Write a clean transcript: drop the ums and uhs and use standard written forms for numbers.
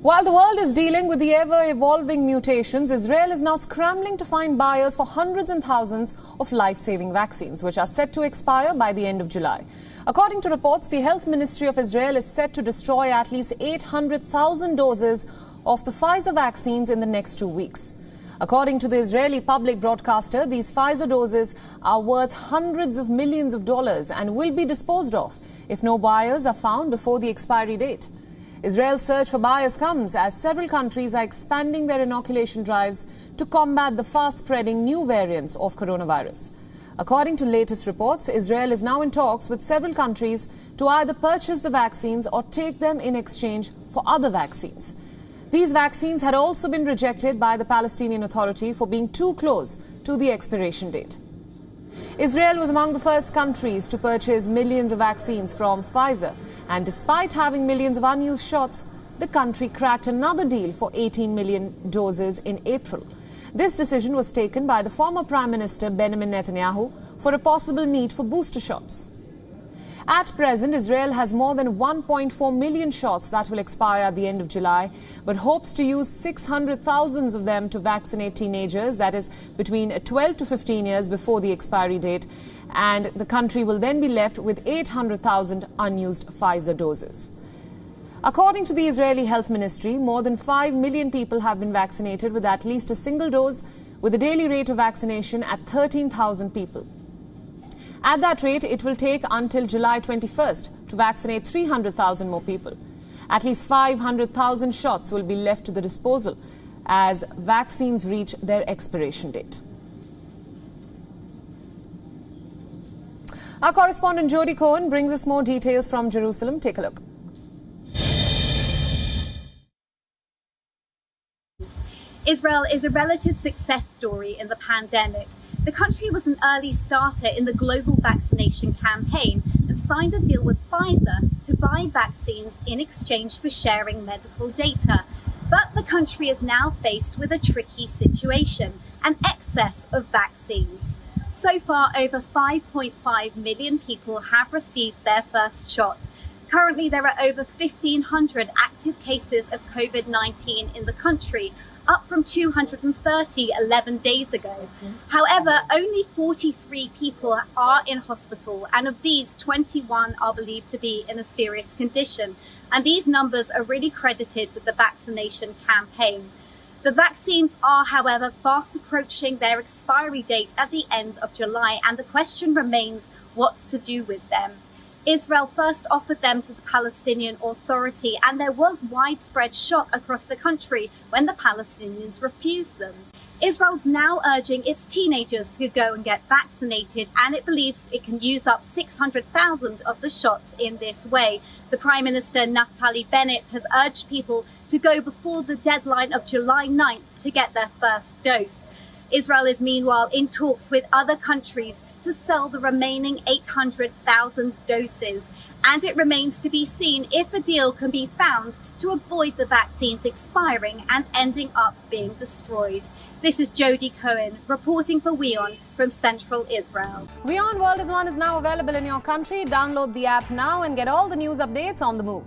While the world is dealing with the ever-evolving mutations, Israel is now scrambling to find buyers for hundreds and thousands of life-saving vaccines, which are set to expire by the end of July. According to reports, the Health Ministry of Israel is set to destroy at least 800,000 doses of the Pfizer vaccines in the next 2 weeks. According to the Israeli public broadcaster, these Pfizer doses are worth hundreds of millions of dollars and will be disposed of if no buyers are found before the expiry date. Israel's search for buyers comes as several countries are expanding their inoculation drives to combat the fast-spreading new variants of coronavirus. According to latest reports, Israel is now in talks with several countries to either purchase the vaccines or take them in exchange for other vaccines. These vaccines had also been rejected by the Palestinian Authority for being too close to the expiration date. Israel was among the first countries to purchase millions of vaccines from Pfizer, and despite having millions of unused shots, the country cracked another deal for 18 million doses in April. This decision was taken by the former Prime Minister Benjamin Netanyahu for a possible need for booster shots. At present, Israel has more than 1.4 million shots that will expire at the end of July, but hopes to use 600,000 of them to vaccinate teenagers, that is, between 12 to 15 years before the expiry date, and the country will then be left with 800,000 unused Pfizer doses. According to the Israeli Health Ministry, more than 5 million people have been vaccinated with at least a single dose, with a daily rate of vaccination at 13,000 people. At that rate, it will take until July 21st to vaccinate 300,000 more people. At least 500,000 shots will be left to the disposal as vaccines reach their expiration date. Our correspondent Jody Cohen brings us more details from Jerusalem. Take a look. Israel is a relative success story in the pandemic. The country was an early starter in the global vaccination campaign and signed a deal with Pfizer to buy vaccines in exchange for sharing medical data. But the country is now faced with a tricky situation, an excess of vaccines. So far, over 5.5 million people have received their first shot. Currently, there are over 1,500 active cases of COVID-19 in the country, up from 230 11 days ago. However, only 43 people are in hospital, and of these, 21 are believed to be in a serious condition. And these numbers are really credited with the vaccination campaign. The vaccines are, however, fast approaching their expiry date at the end of July, and the question remains what to do with them. Israel first offered them to the Palestinian Authority, and there was widespread shock across the country when the Palestinians refused them. Israel's now urging its teenagers to go and get vaccinated, and it believes it can use up 600,000 of the shots in this way. The Prime Minister Naftali Bennett has urged people to go before the deadline of July 9th to get their first dose. Israel is meanwhile in talks with other countries to sell the remaining 800,000 doses, and it remains to be seen if a deal can be found to avoid the vaccines expiring and ending up being destroyed. This is Jody Cohen reporting for WION from Central Israel. WION World is One is now available in your country. Download the app now and get all the news updates on the move.